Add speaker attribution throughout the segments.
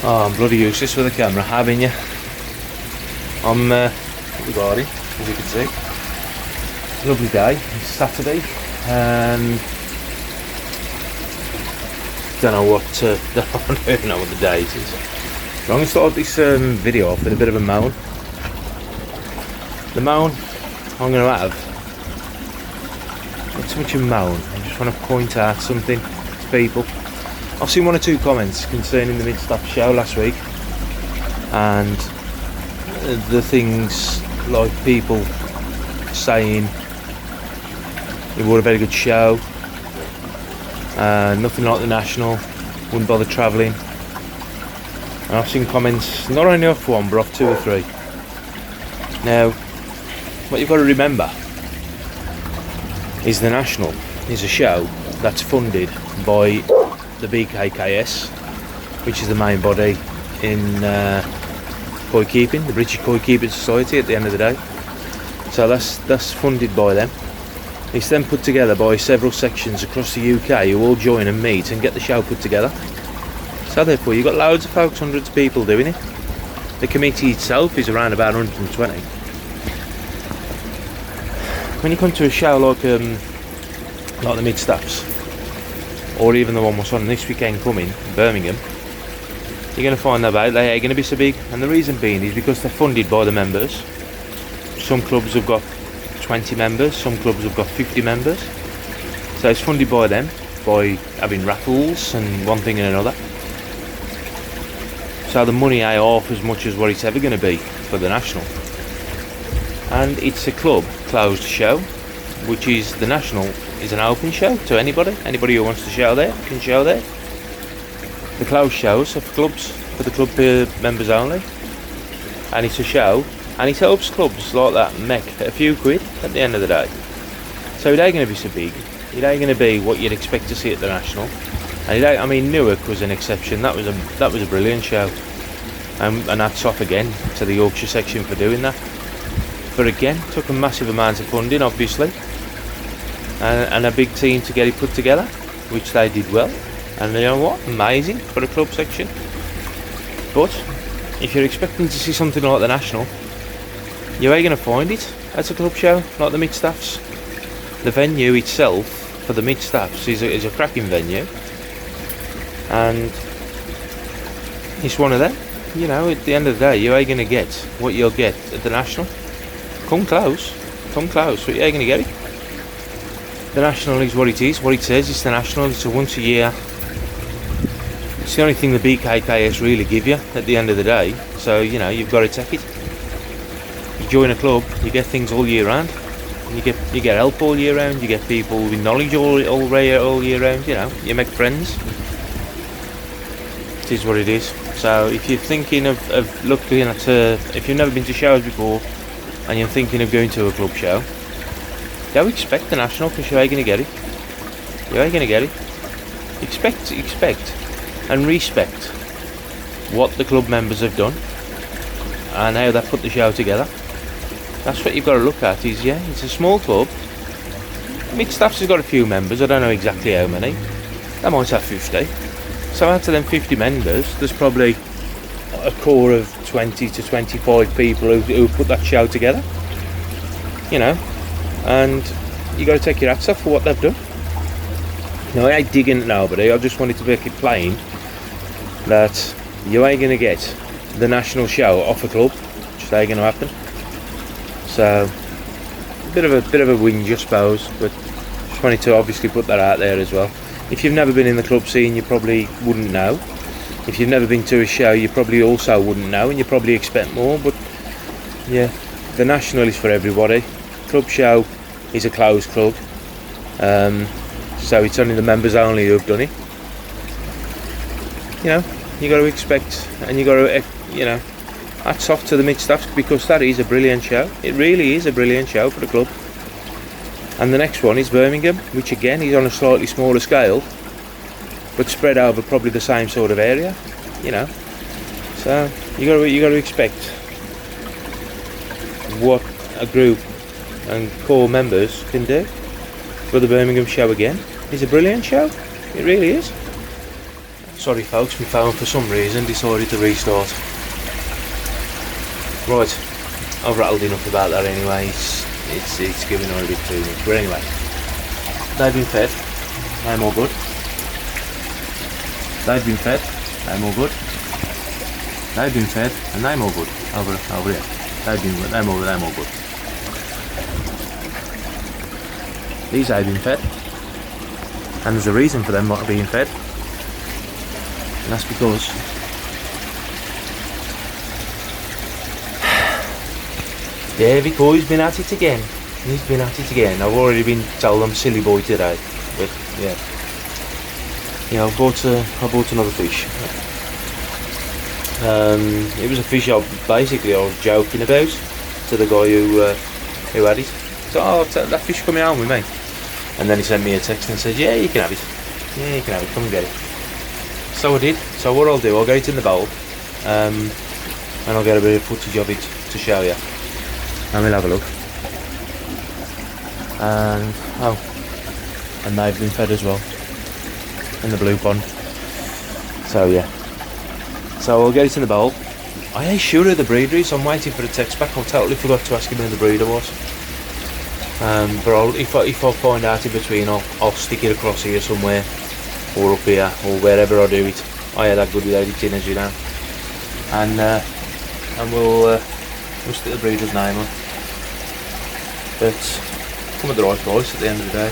Speaker 1: Oh, I'm bloody useless with the camera, haven't you? I'm garden, as you can see. Lovely day. It's Saturday, and don't don't even know what the date is. So I'm going to start this video off with a bit of a moan. The moan I'm going to have, not so much a moan, I just want to point out something to people. I've seen one or two comments concerning the mid-staff show last week, and the things like people saying it was a very good show, nothing like the National, wouldn't bother travelling. And I've seen comments not only off one but off two or three. Now, what you've got to remember is the National is a show that's funded by the BKKS, which is the main body in koi keeping, the British Koi Keeping Society at the end of the day. So that's funded by them. It's then put together by several sections across the UK who all join and meet and get the show put together. So therefore you've got loads of folks, hundreds of people doing it. The committee itself is around about 120. When you come to a show like the mid-staffs, or even the one was on this weekend coming in Birmingham, you're going to find out they are going to be so big, and the reason being is because they're funded by the members. Some clubs have got 20 members, some clubs have got 50 members, so it's funded by them, by having raffles and one thing and another. So the money ain't half as much as what it's ever going to be for the National. And it's a club closed show, which is the National is an open show to anybody who wants to show there can show there. The closed shows are for clubs, for the club members only, and it's a show, and it helps clubs like that make a few quid at the end of the day. So it ain't going to be so big, it ain't going to be what you'd expect to see at the National. And it ain't, I mean, Newark was an exception. That was a brilliant show, and hats off again to the Yorkshire section for doing that. But again, took a massive amount of funding, obviously, and a big team to get it put together, which they did well. And you know what? Amazing for a club section. But if you're expecting to see something like the National, you ain't going to find it at a club show like the mid-staffs. The venue itself for the mid-staffs is a cracking venue, and it's one of them. You know, at the end of the day, you ain't going to get what you'll get at the National. Come close, but you ain't going to get it. The National is what it is, what it says. It's the National. It's a once a year. It's the only thing the BKKS really give you at the end of the day. So you know you've got to take it. You join a club, you get things all year round. You get help all year round. You get people with knowledge all year round. You know, you make friends. It is what it is. So if you're thinking of looking at if you've never been to shows before and you're thinking of going to a club show, don't expect the National, because you ain't going to get it. You ain't going to get it. Expect and respect what the club members have done and how they put the show together. That's what you've got to look at. It's a small club. Mid-staffs has got a few members. I don't know exactly how many. They might have 50. So out of them 50 members, there's probably a core of 20 to 25 people who put that show together. You know, and you got to take your hats off for what they've done. No, I ain't digging at nobody. I just wanted to make it plain that you ain't going to get the National show off a club. Just ain't going to happen. So a bit of a whinge, I suppose, but just wanted to obviously put that out there as well. If you've never been in the club scene, you probably wouldn't know. If you've never been to a show, you probably also wouldn't know, and you probably expect more. But yeah, the National is for everybody. Club show is a closed club, so it's only the members only who have done it. You know, you got to expect, and you got to, you know, hats off to the mid-staffs, because that is a brilliant show. It really is a brilliant show for the club. And the next one is Birmingham, which again is on a slightly smaller scale, but spread over probably the same sort of area. You know, so you got to expect what a group and core members can do. For the Birmingham show again, it's a brilliant show. It really is. Sorry folks, my phone for some reason decided to restart. Right, I've rattled enough about that anyway. It's giving on a bit too much. But anyway, they've been fed. I'm all good. They've been fed. I'm all good. They've been fed, and I'm all good. Over here. I'm all good. These have been fed, and there's a reason for them not being fed, and that's because yeah, Vicky's been at it again. He's been at it again. I've already been told I'm silly boy today, but yeah. Yeah, I bought another fish. It was a fish I was joking about to the guy who had it. So, oh, that fish coming home with me. And then he sent me a text and said, yeah, you can have it. Yeah, you can have it, come and get it. So I did. So what I'll do, I'll get it in the bowl, and I'll get a bit of footage of it to show you. And we'll have a look. And they've been fed as well in the blue pond. So yeah. So I'll get it in the bowl. I ain't sure who the breeder is, so I'm waiting for the text back. I totally forgot to ask him who the breeder was. But if I find out in between, I'll stick it across here somewhere, or up here, or wherever I do it. I ain't that good with editing, as you know. And we'll stick the breeder's name on. But come at the right price at the end of the day.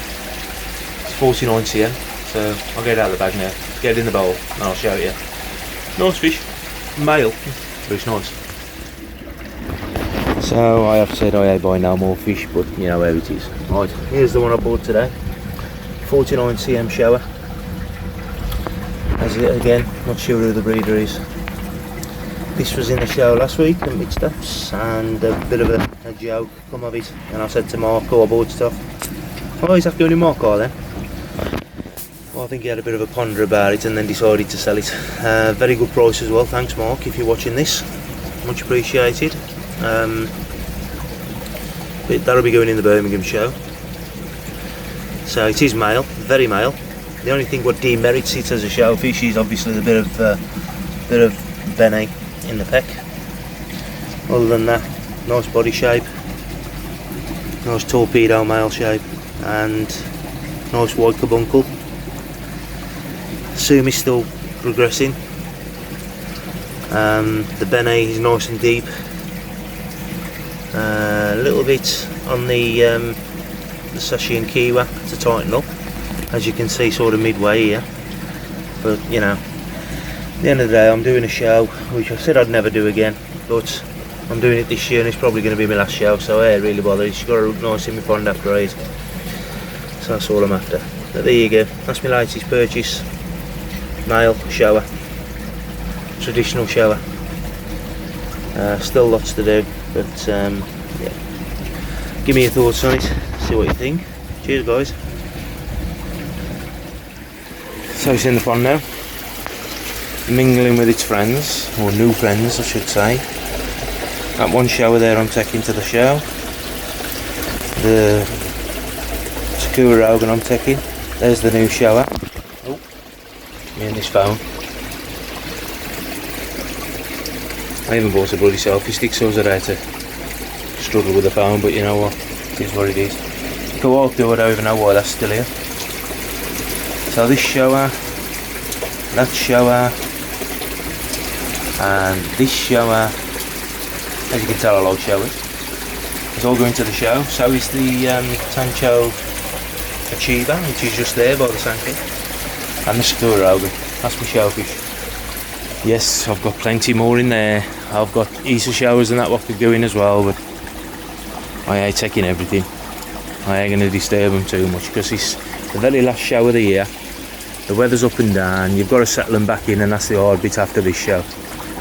Speaker 1: It's 49 cm, so I'll get it out of the bag now. Get it in the bowl, and I'll show it you. Nice fish, male, but it's nice. So I have said I ain't buying no more fish, but you know how it is. Right, here's the one I bought today. 49 cm shower. As it again, not sure who the breeder is. This was in the show last week, the mixed ups, and a bit of a joke come of it. And I said to Marco, I bought stuff. Oh, is that going in Marco then? Well, I think he had a bit of a ponder about it and then decided to sell it. Very good price as well, thanks Mark, if you're watching this. Much appreciated. But that'll be going in the Birmingham show. So it is male, very male. The only thing what demerits it as a shellfish is obviously the bit of bene in the peck. Other than that, nice body shape, nice torpedo male shape, and nice white carbuncle. Sumi's still progressing. The bene is nice and deep. A little bit on the sashi and kiwa to tighten up, as you can see, sort of midway here. But you know, at the end of the day, I'm doing a show which I said I'd never do again, but I'm doing it this year and it's probably going to be my last show, so I ain't really bothered. It's got to look nice in my pond after 8, so that's all I'm after. But there you go, that's my latest purchase. Male shower, traditional shower. Still lots to do, but yeah, give me your thoughts on it, see what you think. Cheers guys. So it's in the pond now, mingling with its friends, or new friends I should say. That one shower there I'm taking to the show, the Sakura Rogan I'm taking. There's the new shower. Oh, me and this phone. I even bought a bloody selfie stick, so I was about to struggle with the phone, but you know what, it is what it is. Go off, do I don't even know why that's still here. So this shower, that shower, and this shower, as you can tell I like showers, it's all going to the show. So is the Tancho Achiever, which is just there by the Sankey, and the Sakura Rogan. That's my shellfish. Yes, I've got plenty more in there. I've got Easter showers and that what could go in as well, but I ain't taking everything. I ain't going to disturb them too much because it's the very last show of the year. The weather's up and down, you've got to settle them back in, and that's the hard bit after this show,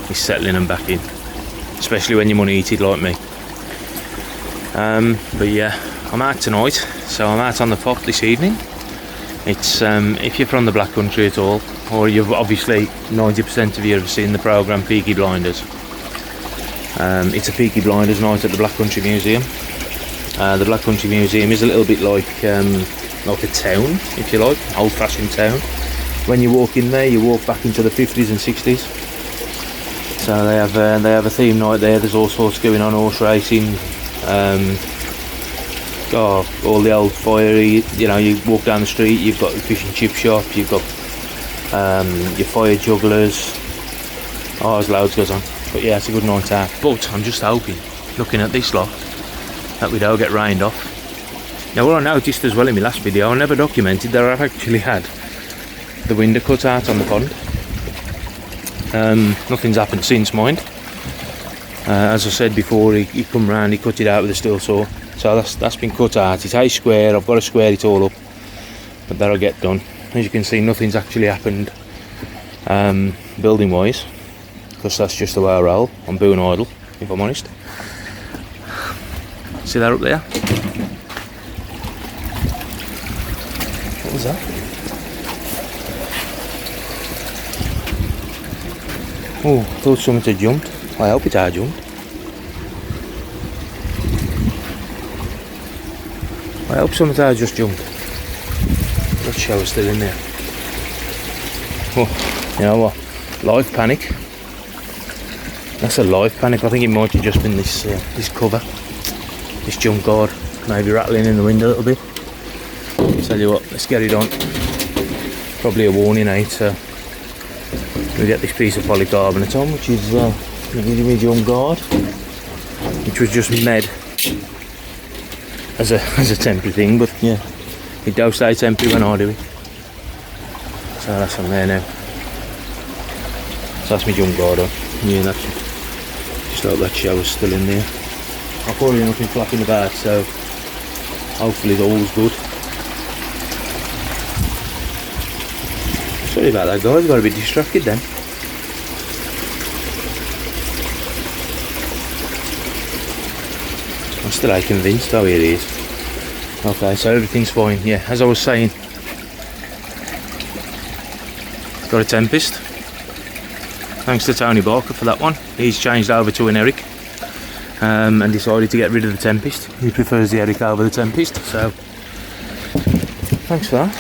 Speaker 1: is settling them back in, especially when you're money eated like me. But yeah, I'm out tonight, so I'm out on the pop this evening. It's if you're from the Black Country at all, or you've obviously 90% of you have seen the programme Peakey Blinders. It's a Peakey Blinders night at the Black Country Museum. The Black Country Museum is a little bit like a town, if you like, old-fashioned town. when you walk in there, you walk back into the 50s and 60s. So they have a theme night there. There's all sorts going on, horse racing, all the old fiery. You know, you walk down the street, you've got the fish and chip shop, you've got your fire jugglers. Oh, there's loads goes on. But yeah, it's a good night out. But I'm just hoping, looking at this lot, that we don't get rained off. Now, what I noticed as well in my last video, I never documented that I've actually had the window cut out on the pond. Nothing's happened since, mind. As I said before, he come round, he cut it out with a steel saw. So that's been cut out. It's a square. I've got to square it all up, but that'll get done. As you can see, nothing's actually happened building wise, because that's just the way I roll. I'm booing idle, if I'm honest. See that up there? What was that? Oh, I thought something had jumped. I hope it had jumped. I hope something had just jumped. That shower's still in there. Oh, you know what? Live panic. That's a live panic. I think it might have just been this cover, this jump guard, maybe rattling in the wind a little bit. Tell you what, let's get it on. Probably a warning, so we get this piece of polycarbonate on, which is the jump guard, which was just made as a temporary thing, but yeah, it does stay temporary when I do it. So that's on there now. So that's my jump guard on. Yeah, that's just hope that shower's still in there. I've already nothing flapping about, so hopefully all's good. Sorry about that, guys, got a bit distracted then. I'm still convinced. Oh, here it is. Okay, so everything's fine. Yeah, as I was saying, got a Tempest. Thanks to Tony Barker for that one. He's changed over to an Eric and decided to get rid of the Tempest. He prefers the Eric over the Tempest, so thanks for that.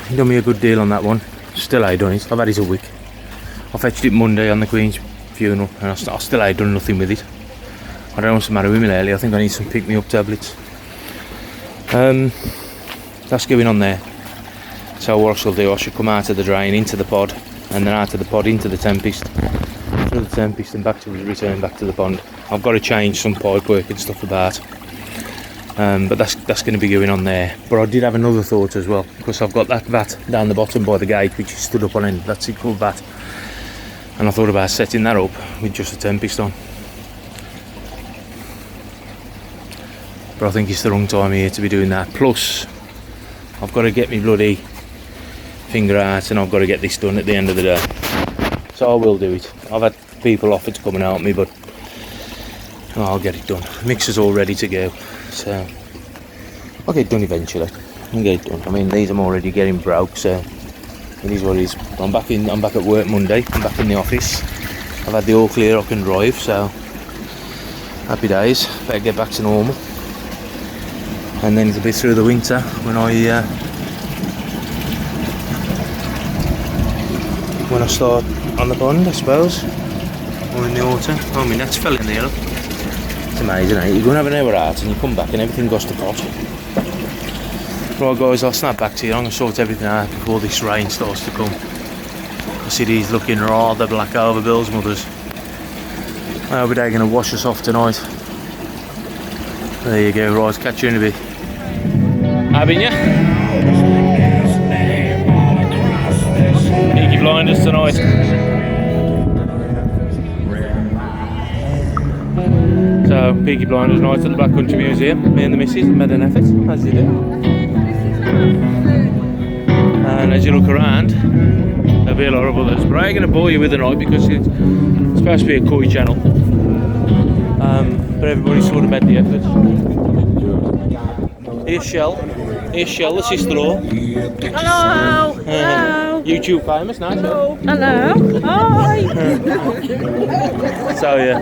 Speaker 1: He done me a good deal on that one. Still ain't done it. I've had it a week. I fetched it Monday on the Queen's funeral and I still ain't done nothing with it. I don't know what's the matter with me lately. I think I need some pick-me-up tablets. That's going on there. So what I shall do, I should come out of the drain into the pod, and then out of the pod into the Tempest, through the Tempest and return back to the pond. I've got to change some pipe work and stuff about. But that's going to be going on there. But I did have another thought as well, because I've got that vat down the bottom by the gate, which is stood up on end. That's it called vat. And I thought about setting that up with just a Tempest on. But I think it's the wrong time here to be doing that. Plus, I've got to get my bloody finger out, and I've got to get this done at the end of the day. So I will do it. I've had people offer to come and help me, but I'll get it done. The mixer's all ready to go. So I'll get it done eventually. I'll get it done. I mean, these I'm already getting broke, so it is what it is. I'm back at work Monday. I'm back in the office. I've had the all clear I can drive, so happy days. Better get back to normal. And then it'll be through the winter when I start on the pond, I suppose, or in the autumn. Oh, my net's fell in there. It's amazing, eh? You go and have an hour out and you come back and everything goes to pot. Right guys, I'll snap back to you. I'm going to sort everything out before this rain starts to come, because it is looking rather black over Bill's mother's. I hope they're going to wash us off tonight. There you go, right, catch you in a bit. Haven't you? Peakey Blinders tonight. So, Peakey Blinders night at the Black Country Museum. Me and the missus have made an effort, as you do. And as you look around, there'll be a lot of others. But I ain't going to bore you with the night because it's supposed to be a koi channel. But everybody sort of made the effort. Here's Shell, the sister-in-law.
Speaker 2: Hello! Hello!
Speaker 1: YouTube famous, nice.
Speaker 2: Hello! Hi!
Speaker 1: So yeah,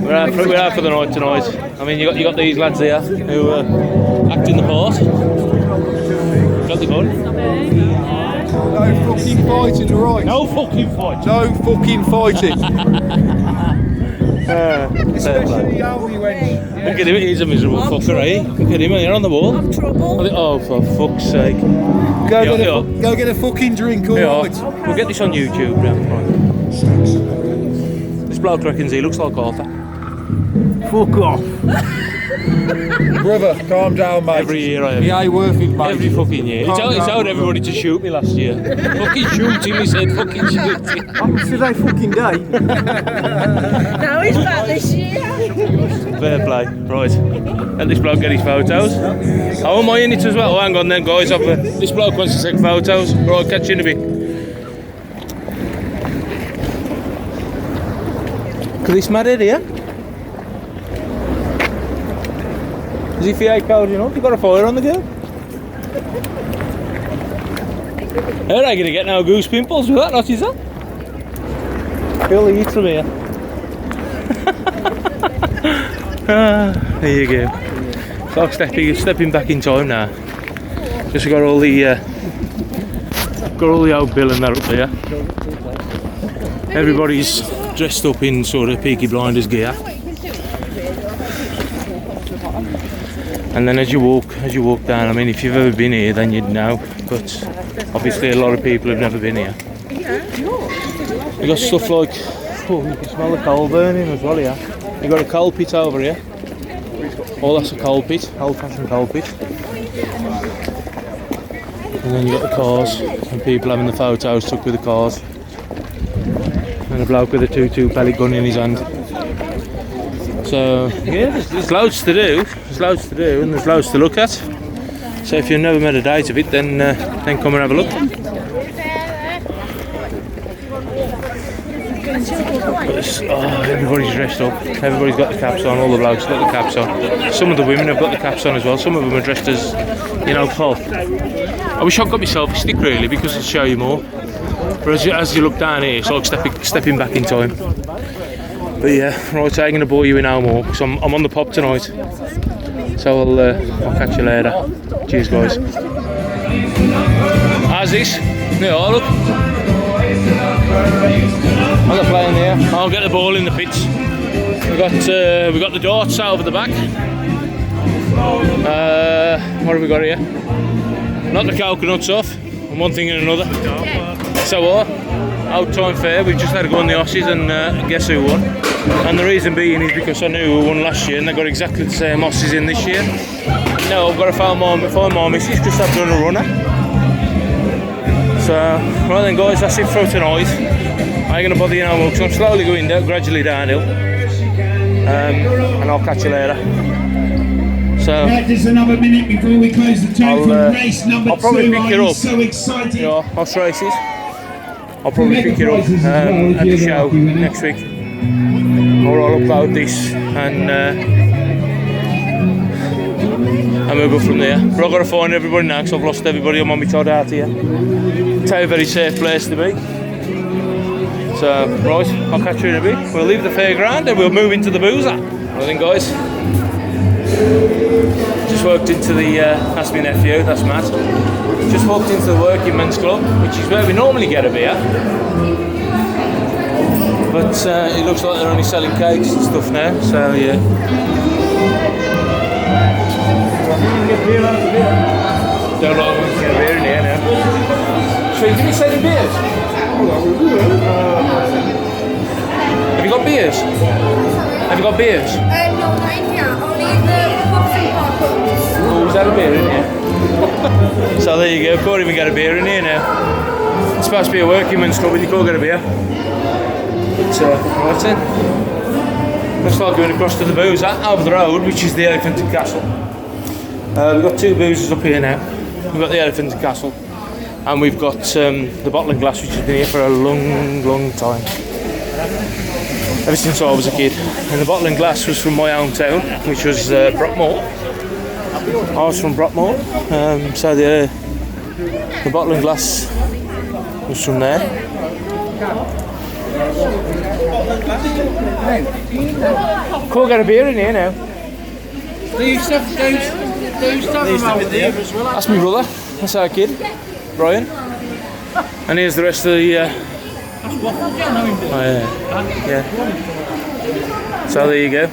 Speaker 1: we're out for the night tonight. I mean, you got these lads here who act in the part. Got the gun.
Speaker 3: No fucking fighting, alright?
Speaker 1: No fucking fight.
Speaker 3: No fucking fighting.
Speaker 1: Fair play.
Speaker 3: Especially Alfie when...
Speaker 1: Look at him, he's a miserable fucker, eh? Look at him, here on the wall.
Speaker 2: I'm trouble.
Speaker 1: Oh, for fuck's sake.
Speaker 3: Go get a fucking drink, alright?
Speaker 1: We'll get this on YouTube now. Right. This bloke reckons he looks like Arthur. Fuck off.
Speaker 3: Brother, calm down, mate.
Speaker 1: Every year I have.
Speaker 3: He ain't worth it, mate.
Speaker 1: Every fucking year. He told everybody to shoot me last year. Fucking shoot him, he said, fucking shoot him.
Speaker 3: Today fucking day.
Speaker 2: No, he's back this year.
Speaker 1: Fair play. Right. And this bloke get his photos. Oh, am I in it as well? Oh, hang on then, guys. This bloke wants to take photos. Right, catch you in a bit. Look at this mad here. Is he fake cold enough? You got a fire on the go? How are I going to get no goose pimples with that? What is that? Feel the heat from here. There you go. So I'm stepping back in time now. Just got all the old Bill and that up there. Everybody's dressed up in sort of Peaky Blinders gear. And then as you walk down, I mean, if you've ever been here, then you'd know. But obviously, a lot of people have never been here. You got stuff like, oh, you can smell the coal burning as well here. You got a coal pit over here. Oh, that's a coal pit, old-fashioned coal pit. And then you got the cars and people having the photos took with the cars. And a bloke with a 2-2 pellet gun in his hand. So yeah, there's loads to do. There's loads to do and there's loads to look at. So if you've never made a date of it, then come and have a look. Everybody's dressed up. Everybody's got the caps on. All the blokes got the caps on. Some of the women have got the caps on as well. Some of them are dressed as, you know, Paul. I wish I'd got myself a stick really because it'll show you more. But as you look down here, it's like stepping back in time. But yeah, right, I'm going to bore you in no more because I'm on the pub tonight. So I'll catch you later. Cheers, guys. How's this? Yeah, look. I'm not playing here. I'll get the ball in the pitch. We got the darts out over the back. What have we got here? Not the coconuts off, and one thing and another. So out time fair. We've just had to go on the Aussies and guess who won. And the reason being is because I knew who won last year and they got exactly the same Aussies in this year. No, I've got to find my missus because I've done a runner. So, right then guys, that's it for tonight. I ain't going to bother you no more because I'm slowly going down, gradually downhill. And I'll catch you later. So,
Speaker 4: there's another minute before we close the time for race number 2.
Speaker 1: I'll probably pick it up.
Speaker 4: So excited.
Speaker 1: Yeah, horse races. I'll probably pick it up at the show next week. Or I'll upload this and we'll go from there. But I've got to find everybody now because I've lost everybody. I'm on my Todd out here. It's a very safe place to be. So, right, I'll catch you in a bit. We'll leave the fairground and we'll move into the boozer. Right then, guys. Just walked into the, that's my nephew, that's Matt. Just walked into the Working Men's Club, which is where we normally get a beer. But it looks like they're only selling cakes and stuff now, so yeah. Don't know if we can get a beer in here now. So you give me selling beers? Have you got beers? Have you got beers?
Speaker 5: No, not in here. Only in the boxing park.
Speaker 1: Oh, is that a beer in here? So there you go, can't even get a beer in here now. It's supposed to be a working men's club and you can't get a beer. But right then. Looks like going across to the boozer over the road, which is the Elephant and Castle. We've got 2 boozers up here now. We've got the Elephant and Castle. And we've got the Bottle and Glass, which has been here for a long time. Ever since I was a kid. And the Bottle and Glass was from my hometown, which was Brockmore. I was from Brockmore, so the Bottle and Glass was from there. Can't get a beer in here now.
Speaker 3: Do you stuff them out there as well?
Speaker 1: That's my brother, that's our kid, Brian. And here's the rest of the. Oh, yeah. So there you go.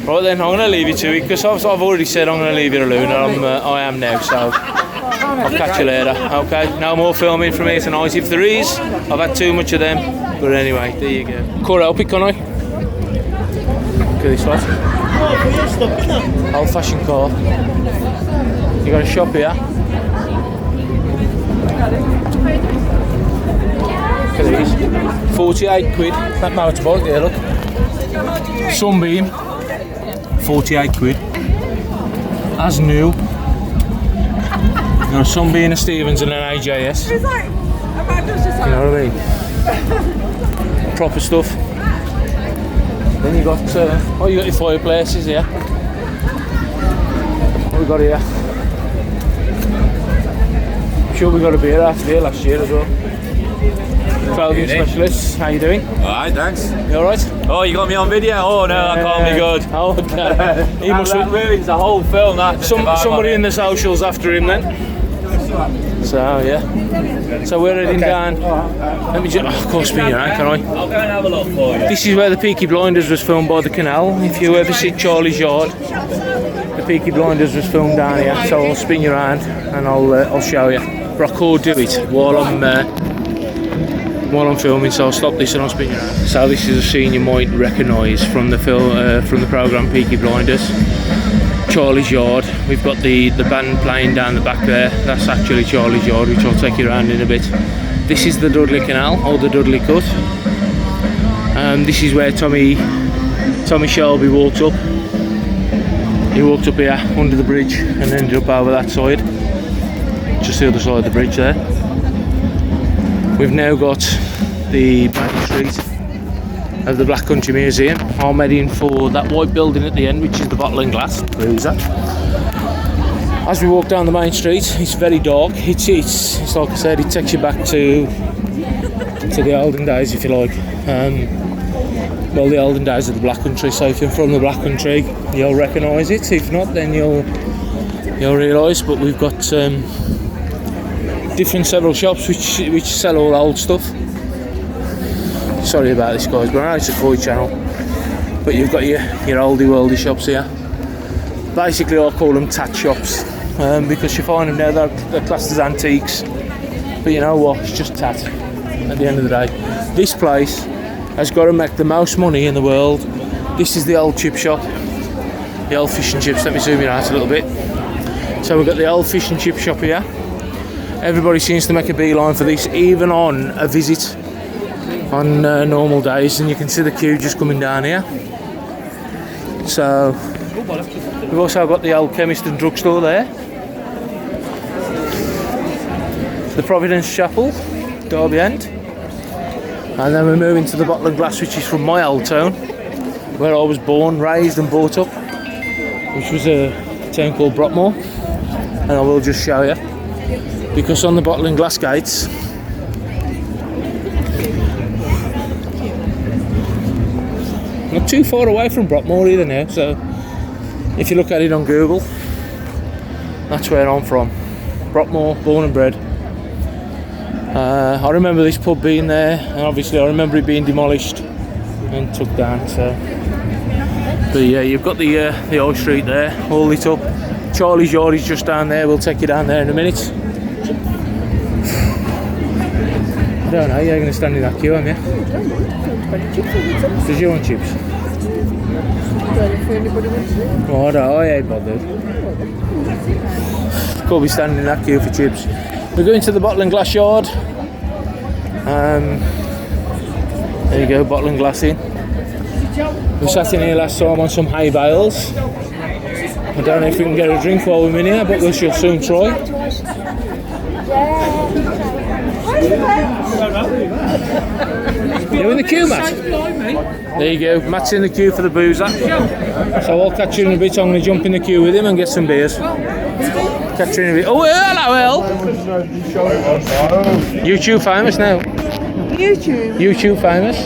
Speaker 1: Right then, I'm going to leave you to it because I've already said I'm going to leave you alone, and I am now. So I'll catch you later. Okay. No more filming from here tonight. If there is, I've had too much of them. But anyway, there you go. Core help it, can I? Look at this one. Old-fashioned car. You got a shop here. Look at these. 48 quid. That motorbike there, look. Sunbeam. 48 quid. As new. Got a Sunbeam, a Stevens and an AJS. You know what I mean? Proper stuff. Then you got you got your fireplaces here. What we got here? I'm sure we got a beer after here last year as well. Clothing specialists, how you doing?
Speaker 3: Alright, thanks.
Speaker 1: You alright?
Speaker 3: Oh, you got me on video? Oh no, I can't be good.
Speaker 1: Oh, okay. He must
Speaker 3: That ruins the whole film, that.
Speaker 1: somebody in the socials after him then. So yeah. So we're heading down. Let me just, of course, spin you around, can I?
Speaker 3: I'll go and have a look for you.
Speaker 1: This is where the Peaky Blinders was filmed by the canal. If you ever see Charlie's Yard, the Peaky Blinders was filmed down here. So I'll spin you around and I'll show you. But I could do it while I'm filming, so I'll stop this and I'll spin you around. So this is a scene you might recognise from the programme Peaky Blinders. Charlie's Yard. We've got the band playing down the back there. That's actually Charlie's Yard, which I'll take you around in a bit. This is the Dudley Canal, or the Dudley Cut. This is where Tommy Shelby walked up. He walked up here under the bridge and ended up over that side. Just the other side of the bridge there. We've now got the main street of the Black Country Museum. I'm heading for that white building at the end, which is the Bottle and Glass Cruiser. As we walk down the main street, it's very dark. It's like I said, it takes you back to the olden days, if you like. Well, the olden days of the Black Country. So if you're from the Black Country, you'll recognise it. If not, then you'll realise. But we've got several shops which sell all old stuff. Sorry about this, guys, but I know it's a toy channel. But you've got your oldie worldy shops here. Basically, I call them tat shops because you find them now they're classed as antiques. But you know what? It's just tat. At the end of the day, this place has got to make the most money in the world. This is the old chip shop, the old fish and chips. Let me zoom in out a little bit. So we've got the old fish and chip shop here. Everybody seems to make a beeline for this, even on a visit on normal days, and you can see the queue just coming down here. So we've also got the old chemist and drugstore there, the Providence Chapel, Derby End, and then we're moving to the Bottle and Glass, which is from my old town, where I was born, raised and brought up, which was a town called Brockmore. And I will just show you, because on the Bottle and Glass gates not too far away from Brockmore either now, so if you look at it on Google, that's where I'm from. Brockmore, born and bred. I remember this pub being there, and obviously I remember it being demolished and took down. So, but yeah, you've got the old street there, all lit up. Charlie's Yard is just down there. We'll take you down there in a minute. I don't know, you're going to stand in that queue, aren't you? Did you want chips? Oh, I ain't bothered. Could be standing in that queue for chips. We're going to the Bottle and Glass Yard. There you go, Bottle and Glass in. We sat in here last time on some hay bales. I don't know if we can get a drink while we're in here, but we shall soon try. You in the queue, Matt? There you go, Matt's in the queue for the boozer. So I'll catch you in a bit. I'm going to jump in the queue with him and get some beers. Catch you in a bit. Oh, hello, Al. YouTube famous now. YouTube famous.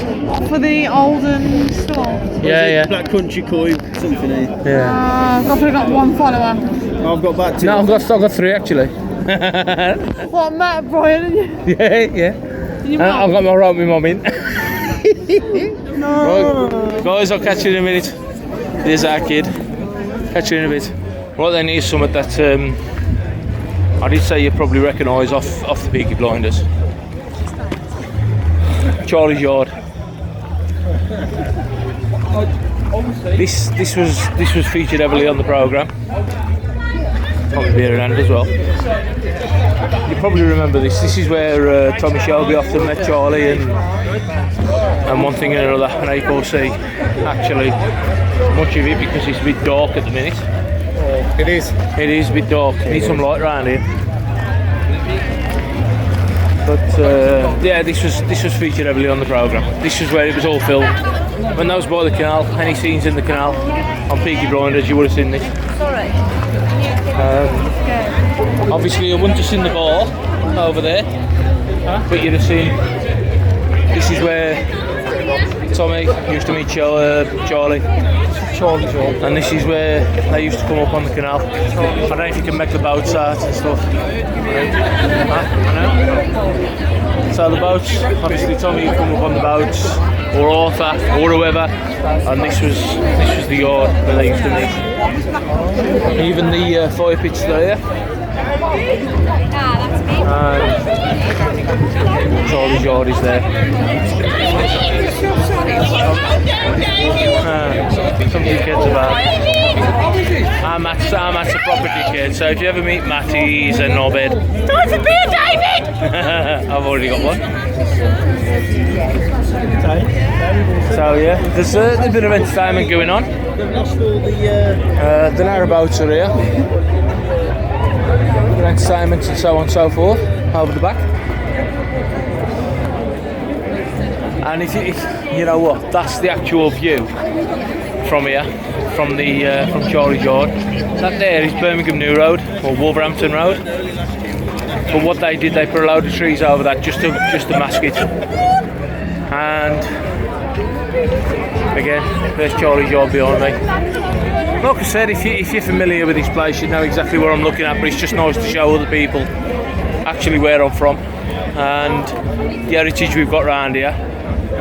Speaker 2: For the olden store.
Speaker 1: Yeah.
Speaker 6: Black Country Koi, something.
Speaker 1: Yeah.
Speaker 2: I've probably got one follower.
Speaker 6: I've got about two.
Speaker 1: No, I've got 3 actually.
Speaker 2: What, Matt, Brian, and you?
Speaker 1: Yeah.
Speaker 2: Your
Speaker 1: I've
Speaker 2: mum?
Speaker 1: got my rope with my mum in. Right, guys, I'll catch you in a minute. There's our kid. Catch you in a bit. Right then, here's something that I did say you probably recognise off the Peakey Blinders. Charlie's Yard. This was featured heavily on the programme. Probably beer in hand as well. You probably remember this. This is where Tommy Shelby often met Charlie and one thing and another. And I can't see actually much of it because it's a bit dark at the minute.
Speaker 3: It is.
Speaker 1: It is a bit dark. Need some light around here. But yeah, this was featured heavily on the programme. This is where it was all filmed. When that was by the canal, any scenes in the canal on Peakey Blinders, you would have seen this. Obviously, I wouldn't have seen the bar over there, but you'd have seen. This is where Tommy used to meet Charlie. And this is where they used to come up on the canal. I don't know if you can make the boats out and stuff. I know. So the boats, obviously Tommy would come up on the boats, or Arthur, or whoever, and this was the yard where they used to meet. Even the fire pit's there. Charlie's Yard is there. Some dickheads about. Matt's a proper dickhead, so if you ever meet Matty, he's a knobhead. Time for beer, David! I've already got one. So yeah, there's a bit of entertainment going on. The narrowboats are here. Entertainment and so on and so forth over the back. And if you know what, that's the actual view from here, from Charlie's Yard. That there is Birmingham New Road or Wolverhampton Road. But what they did, they put a load of trees over that just to mask it. And again, there's Charlie's Yard behind me. Like I said, if you're familiar with this place, you know exactly what I'm looking at, but it's just nice to show other people actually where I'm from and the heritage we've got around here,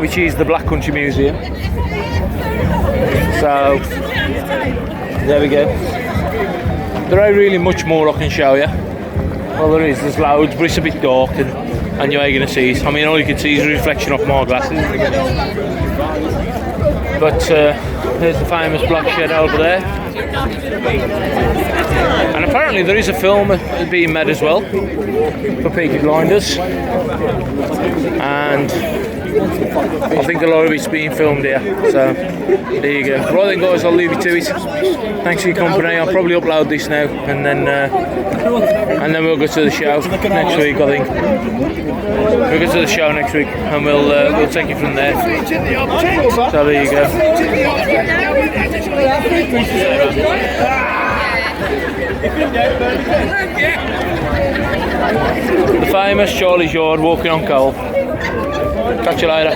Speaker 1: which is the Black Country Museum. So, there we go. There ain't really much more I can show you. Well, there's loads, but it's a bit dark and you ain't going to see it. I mean, all you can see is a reflection off my glasses. But there's the famous black shed over there. And apparently there is a film being made as well for Peakey Blinders. And I think a lot of it's being filmed here. So there you go. Right then guys, I'll leave you to it. Thanks for your company. I'll probably upload this now and then we'll go to the show next week, I think. We'll go to the show next week and we'll take it from there. So there you go. The famous Charlie's Yard walking on coal. Catch you later.